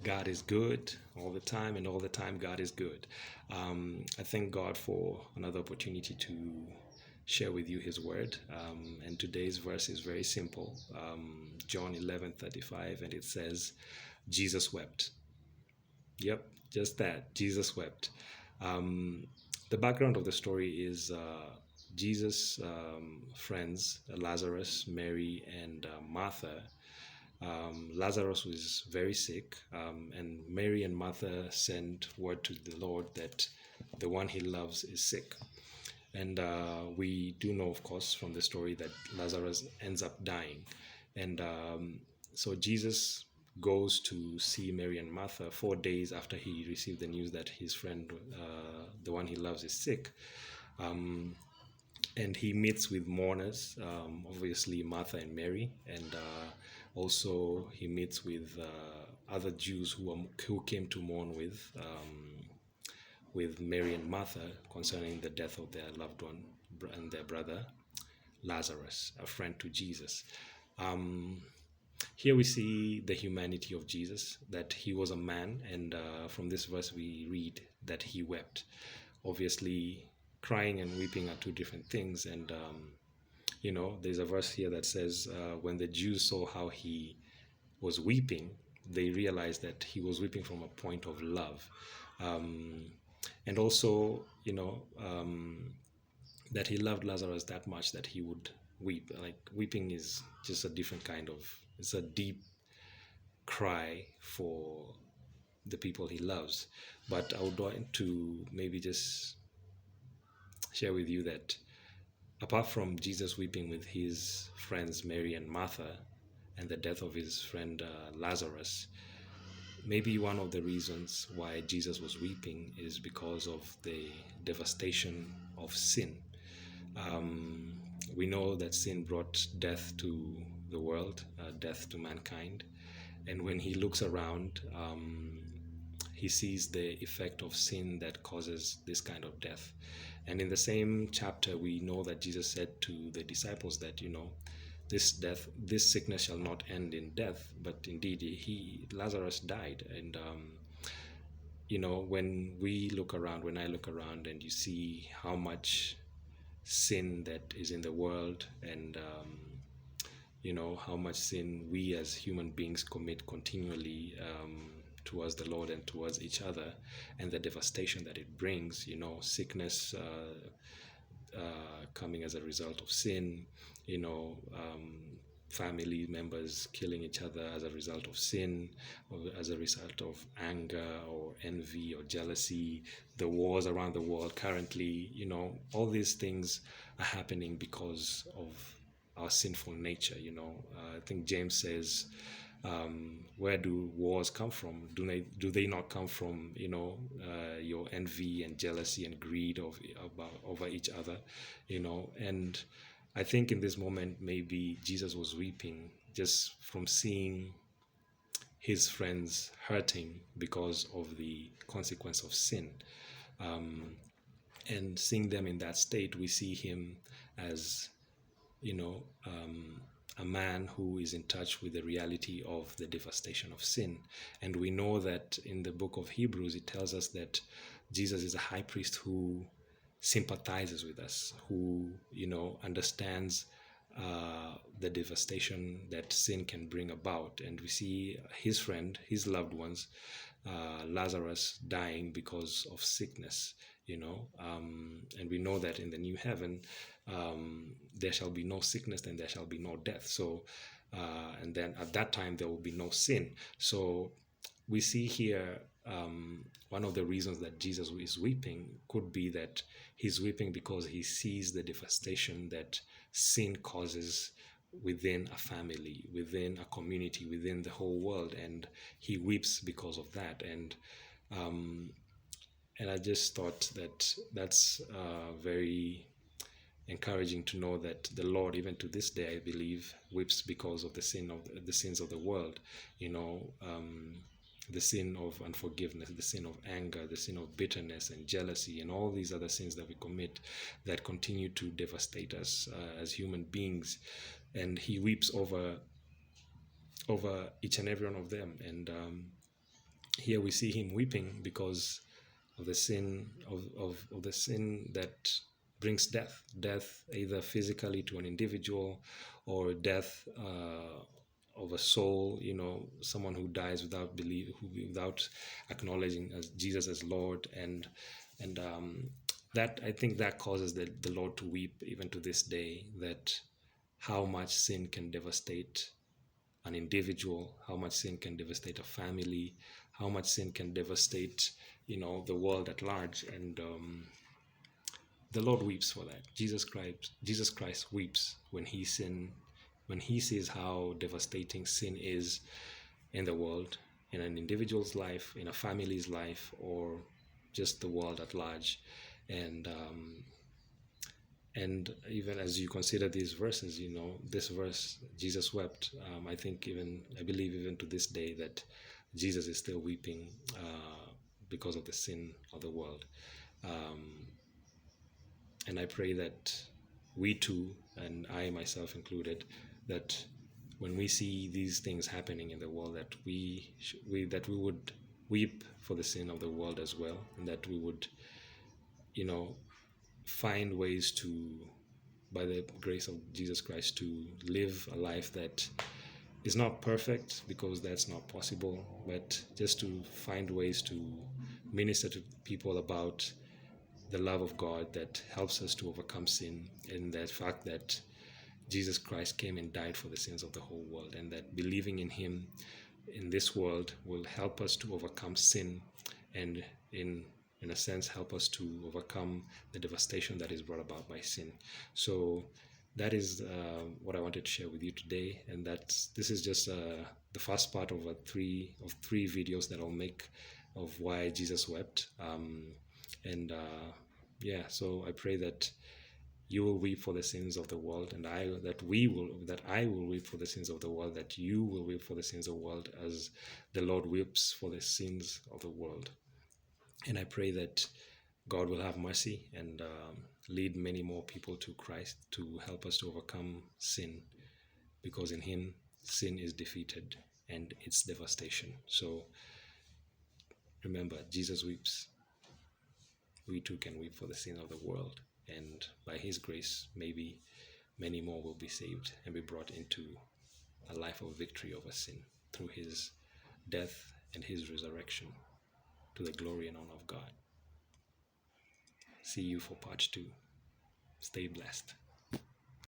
God is good all the time, and all the time God is good. I thank God for another opportunity to share with you His word. And today's verse is very simple, John 11:35, and it says, Jesus wept. Yep, just that. Jesus wept. Um, the background of the story is Jesus' friends, Lazarus, Mary, and Martha. Lazarus was very sick, and Mary and Martha sent word to the Lord that the one he loves is sick. And we do know, of course, from the story that Lazarus ends up dying. And so Jesus goes to see Mary and Martha 4 days after he received the news that his friend, the one he loves, is sick. And he meets with mourners, obviously Martha and Mary, and also he meets with other Jews who came to mourn with Mary and Martha concerning the death of their loved one and their brother Lazarus, a friend to Jesus. Here we see the humanity of Jesus, that he was a man, and from this verse we read that he wept. Obviously, crying and weeping are two different things, and there's a verse here that says, when the Jews saw how he was weeping, they realized that he was weeping from a point of love. And also, that he loved Lazarus that much that he would weep. Like, weeping is just a different kind of, it's a deep cry for the people he loves. But I would want to maybe just share with you that apart from Jesus weeping with his friends Mary and Martha and the death of his friend Lazarus, maybe one of the reasons why Jesus was weeping is because of the devastation of sin. We know that sin brought death to the world, death to mankind. And when he looks around, he sees the effect of sin that causes this kind of death. And in the same chapter, we know that Jesus said to the disciples that, this sickness shall not end in death, but indeed Lazarus died. And when I look around and you see how much sin that is in the world, and how much sin we as human beings commit continually towards the Lord and towards each other, and the devastation that it brings, sickness coming as a result of sin, family members killing each other as a result of sin, or as a result of anger or envy or jealousy, the wars around the world currently, all these things are happening because of our sinful nature. I think James says, where do wars come from? Do they not come from your envy and jealousy and greed over each other? And I think in this moment maybe Jesus was weeping just from seeing his friends hurting because of the consequence of sin. And seeing them in that state, we see him as a man who is in touch with the reality of the devastation of sin. And we know that in the book of Hebrews, it tells us that Jesus is a high priest who sympathizes with us, who, understands the devastation that sin can bring about. And we see his friend, his loved ones, Lazarus, dying because of sickness, and we know that in the new heaven, there shall be no sickness and there shall be no death. So, and then at that time, there will be no sin. So we see here one of the reasons that Jesus is weeping could be that he's weeping because he sees the devastation that sin causes within a family, within a community, within the whole world, and he weeps because of that. And I just thought that that's very encouraging to know that the Lord, even to this day, I believe, weeps because of the sins of the world. The sin of unforgiveness, the sin of anger, the sin of bitterness and jealousy, and all these other sins that we commit that continue to devastate us as human beings. And he weeps over each and every one of them. And here we see him weeping because of the sin of the sin that brings death either physically to an individual, or death of a soul, someone who dies without acknowledging as Jesus as Lord. And that, I think, that causes the Lord to weep even to this day, that how much sin can devastate an individual, how much sin can devastate a family, how much sin can devastate, the world at large. And the Lord weeps for that. Jesus Christ weeps when he sees how devastating sin is in the world, in an individual's life, in a family's life, or just the world at large. And even as you consider these verses, this verse, Jesus wept. I believe even to this day that Jesus is still weeping because of the sin of the world. And I pray that we too, and I myself included, that when we see these things happening in the world, that we would weep for the sin of the world as well, and that we would, find ways to, by the grace of Jesus Christ, to live a life that is not perfect, because that's not possible, but just to find ways to minister to people about the love of God that helps us to overcome sin, and the fact that Jesus Christ came and died for the sins of the whole world, and that believing in him in this world will help us to overcome sin, and in a sense help us to overcome the devastation that is brought about by sin. So that is what I wanted to share with you today, and this is just the first part of three videos that I'll make of why Jesus wept. So I pray that you will weep for the sins of the world, and I will weep for the sins of the world, that you will weep for the sins of the world, as the Lord weeps for the sins of the world. And I pray that God will have mercy and lead many more people to Christ, to help us to overcome sin, because in him sin is defeated and its devastation. So remember, Jesus weeps. We too can weep for the sin of the world, and by his grace, maybe many more will be saved and be brought into a life of victory over sin through his death and his resurrection, to the glory and honor of God. See you for part 2. Stay blessed.